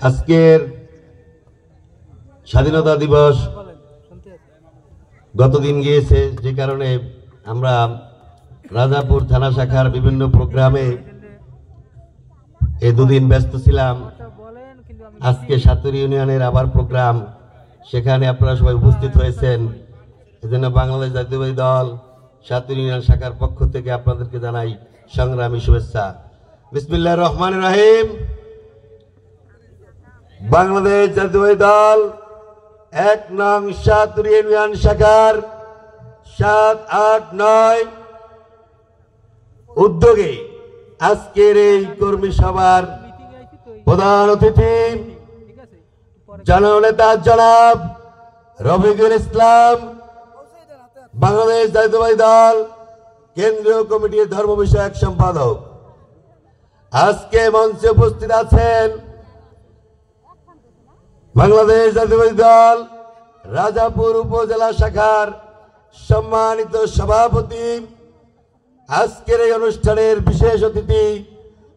আজকের স্বাধীনতা দিবস গতদিন গিয়েছে, যে কারণে আমরা রাজাপুর থানা শাখার বিভিন্ন প্রোগ্রামে এই দুদিন ব্যস্ত ছিলাম। আজকে সাতুর ইউনিয়নের আবার প্রোগ্রাম, সেখানে আপনারা সবাই উপস্থিত হয়েছেন। এজন্য বাংলাদেশ জাতীয়তাবাদী দল সাতুর ইউনিয়ন শাখার পক্ষ থেকে আপনাদেরকে জানাই সংগ্রামী শুভেচ্ছা। বিসমিল্লাহির রহমানির রহিম। বাংলাদেশ জাতীয়তাবাদী দল ১ নং সাতুর ইউনিয়ন শাখার ৭, ৮, ৯ উদ্যোগে আজকের এই কর্মী সভার প্রধান অতিথি জননেতা জনাব রফিকুল ইসলাম, বাংলাদেশ জাতীয়তাবাদী দল কেন্দ্রীয় কমিটির ধর্ম বিষয়ক সম্পাদক। আজকে মঞ্চে উপস্থিত আছেন বাংলাদেশ জাতীয়তাবাদী দল রাজাপুর উপজেলা শাখার সম্মানিত সভাপতি, আজকের এই অনুষ্ঠানের বিশেষ অতিথি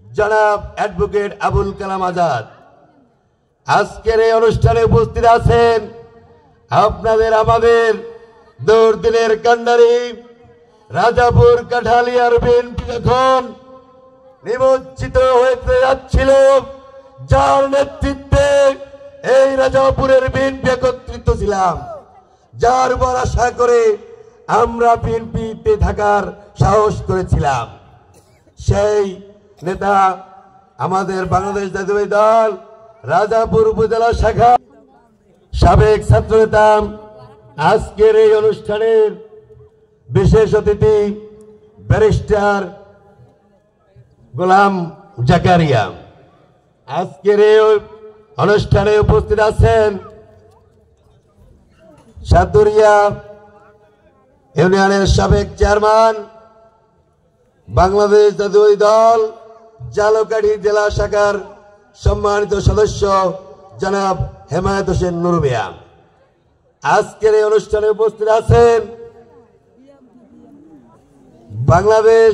জনাব অ্যাডভোকেট আবুল কালাম আজাদ। আজকের এই অনুষ্ঠানে উপস্থিত আছেন আপনাদের আমাদের দুর্দিনের কান্ডারি রাজাপুর কাঠালিয়ার বিএনপি যখন নিমজ্জিত হতে যাচ্ছিল, যার নেতৃত্বে এই রাজাপুরের বিএনপি একত্রিত ছিলাম, যার উপর আশা করে আমরা বিএনপিতে থাকার সাহস করেছিলাম, সেই নেতা আমাদের বাংলাদেশ জাতীয়তাবাদী দল রাজাপুর উপজেলা শাখা সাবেক ছাত্র নেতা, আজকের এই অনুষ্ঠানের বিশেষ অতিথি ব্যারিস্টার গোলাম জাকারিয়া। আজকের এই অনুষ্ঠানে উপস্থিত আছেন সাতুরিয়া ইউনিয়নের সাবেক চেয়ারম্যান, বাংলাদেশ জাতীয়তাবাদী দল জালকাঠি জেলা শাখার সম্মানিত সদস্য জনাব হেমায়েত হোসেন নুরু মিয়া। আজকের এই অনুষ্ঠানে উপস্থিত আছেন বাংলাদেশ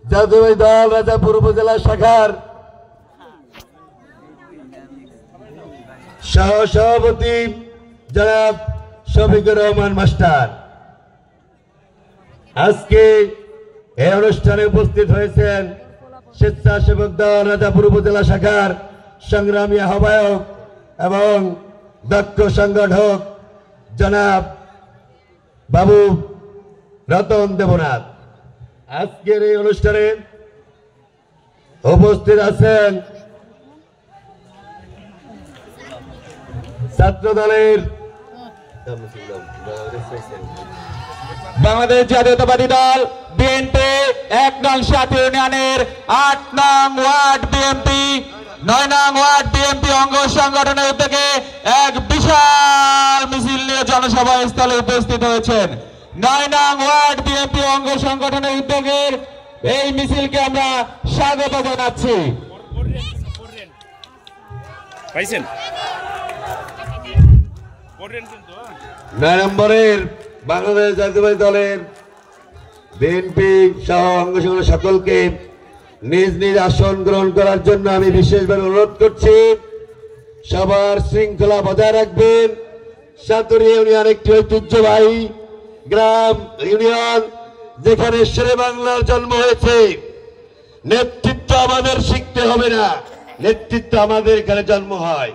জাতীয়তাবাদী দল রাজাপুর উপজেলা শাখার সহ সভাপতি জনাব শফিকুর রহমান মাস্টার। আজকে এই অনুষ্ঠানে উপস্থিত হয়েছেন স্বেচ্ছাসেবক দল রাজাপুর উপজেলা শাখার সংগ্রামী আহ্বায়ক এবং দক্ষ সংগঠক জনাব বাবু রতন দেবনাথ। আজকের এই অনুষ্ঠানে উপস্থিত আছেন ছাত্র দলের বাংলাদেশ জাতীয়তাবাদী দল বিএনপি ১ নং সাতুর ইউনিয়নের ৮ নং ওয়ার্ড বিএনপি ৯ নং ওয়ার্ড বিএনপি অঙ্গ সংগঠনের উদ্যোগে এক বিশাল মিছিল নিয়ে জনসভা স্থলে উপস্থিত হয়েছেন। ৯ নং ওয়ার্ড বিএনপি অঙ্গ সংগঠনের উদ্যোগের এই মিছিলকে আমরা স্বাগত জানাচ্ছি। ৯ নম্বরের বাংলাদেশ জাতীয়তাবাদী দলের বিএনপি সহ অঙ্গ সংগঠন সকলকে নিজ নিজ আসন গ্রহণ করার জন্য আমি বিশেষভাবে অনুরোধ করছি। সবার শৃঙ্খলা বজায় রাখবেন। সাতুর ইউনিয়ন একটি ঐতিহ্যবাহী গ্রাম ইউনিয়ন, যেখানে শেরে বাংলার জন্ম হয়েছে। নেতৃত্ব আমাদের শিখতে হবে না, নেতৃত্ব আমাদের এখানে জন্ম হয়।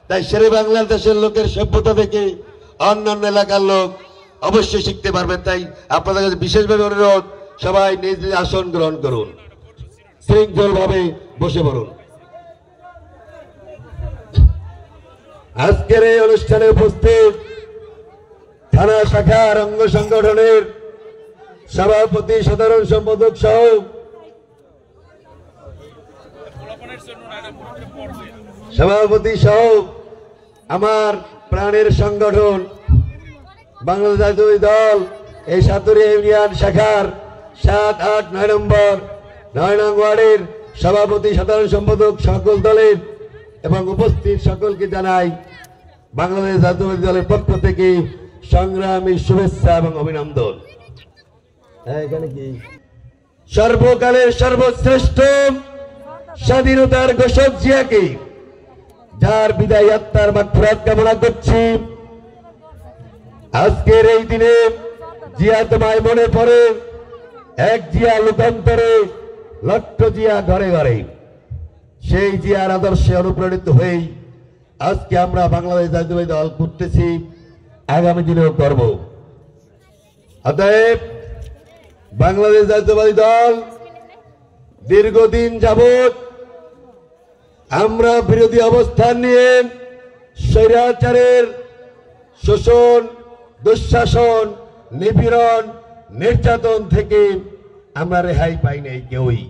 তাই শেরে বাংলার দেশের লোকের সভ্যতা থেকে অন্যান্য এলাকার লোক অবশ্যই শিখতে পারবেন। তাই আপনাদের কাছে বিশেষভাবে অনুরোধ, সবাই নিজ নিজ আসন গ্রহণ করুন, শৃঙ্খল ভাবে বসে পড়ুন। আজকের এই অনুষ্ঠানে উপস্থিত থানা শাখার অঙ্গ সংগঠনের সভাপতি, সাধারণ সম্পাদক সহ আমার প্রাণের সংগঠন বাংলাদেশ জাতীয়তাবাদী দল এই সাতুরিয়া ইউনিয়ন শাখার ৭, ৮, ৯ নম্বর ৯ নং ওয়ার্ডের সভাপতি, সাধারণ সম্পাদক সকল দলের এবং উপস্থিত সকলকে জানাই বাংলাদেশ জাতীয়তাবাদী দলের পক্ষ থেকে সংগ্রামী শুভেচ্ছা এবং অভিনন্দন। এখানে কি সর্বকালের সর্বশ্রেষ্ঠ স্বাধীনতার ঘোষক জিয়াকে, যার বিদায় আত্মার মাগফিরাত কামনা করছি। আজকের এই দিনে জিয়া তোমায় মনে পড়ে, এক জিয়া লোকান্তরে লক্ষ জিয়া ঘরে ঘরে। সেই জিয়ার আদর্শে অনুপ্রাণিত হয়েই আজকে আমরা বাংলাদেশ জাতীয়তাবাদী দল করতেছি, আগামী দিনেও করব। অতএব বাংলাদেশ জাতীয়তাবাদী দল দীর্ঘদিন যাবৎ আমরা বিরোধী অবস্থান নিয়ে স্বৈরাচারের শোষণ, দুঃশাসন, নিপীড়ন, নির্যাতন থেকে আমরা রেহাই পাই নাই কেউই।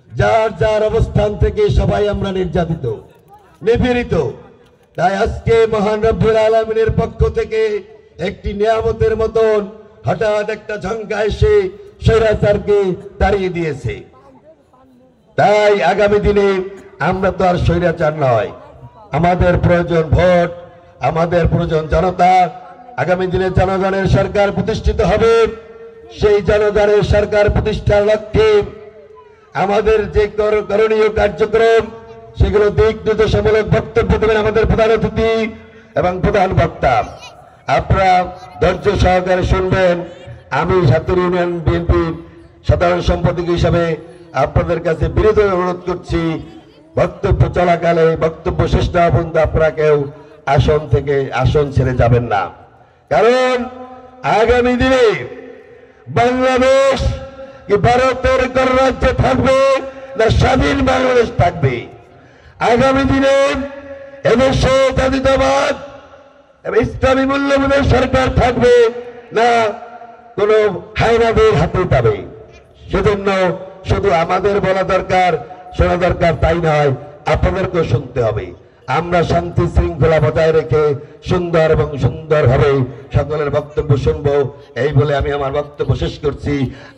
যার যার অবস্থান থেকে সবাই আমরা নির্যাতিত, নিপীড়িত। তাই আজকে মহান রব্বুল আলামিনের পক্ষ থেকে একটি নিয়ামতের মতন হঠাৎ একটা ঝঙ্কা এসে স্বৈরাচারকে তাড়িয়ে দিয়েছে। তাই আগামী দিনে আমরা তো আর স্বৈরাচার নয়, আমাদের প্রয়োজন ভোট, আমাদের প্রয়োজন জনতা। আগামী দিনে জনগণের সরকার প্রতিষ্ঠিত হবে। সেই জনগণের সরকার প্রতিষ্ঠার লক্ষ্যে আমাদের যে করণীয় কার্যক্রম, সেগুলো দিক নির্দেশমূলক বক্তব্য দেবেন আমাদের প্রধান অতিথি এবং প্রধান বক্তা। আপনারা ধৈর্য সহকারে শুনবেন। আমি ছাত্র ইউনিয়ন বিএনপির সাধারণ সম্পাদক হিসাবে আপনাদের কাছে বিনীত অনুরোধ করছি, বক্তব্য চলাকালে বক্তব্য শেষ না পর্যন্ত আপনারা কেউ আসন থেকে আসন ছেড়ে যাবেন না। কারণ আগামী দিনে বাংলাদেশ কি ভারতের গণরাজ্যে থাকবে না স্বাধীন বাংলাদেশ থাকবে? আগামী দিনে এদেশে জাতীয়তাবাদ এবং ইসলামী মূল্যবোধের সরকার থাকবে না কোন হায়নাদের হাতে পাবে? সেজন্য শুধু আমাদের বলা দরকার, শোনা দরকার তাই নয়, আপনাদেরকেও শুনতে হবে। আমরা শান্তি শৃঙ্খলা বজায় রেখে সুন্দর এবং সুন্দরভাবে সকলের বক্তব্য শুনবো, এই বলে আমি আমার বক্তব্য শেষ করছি।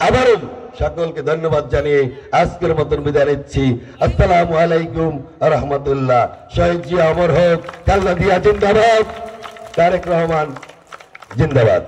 আবারও সকলকে ধন্যবাদ জানিয়ে আজকের মতন বিদায় নিচ্ছি। আসসালামু আলাইকুম ওয়া রাহমাতুল্লাহ। শহীদ জিয়া অমর হোক, খালেদা জিয়া জিন্দাবাদ, তারেক রহমান জিন্দাবাদ।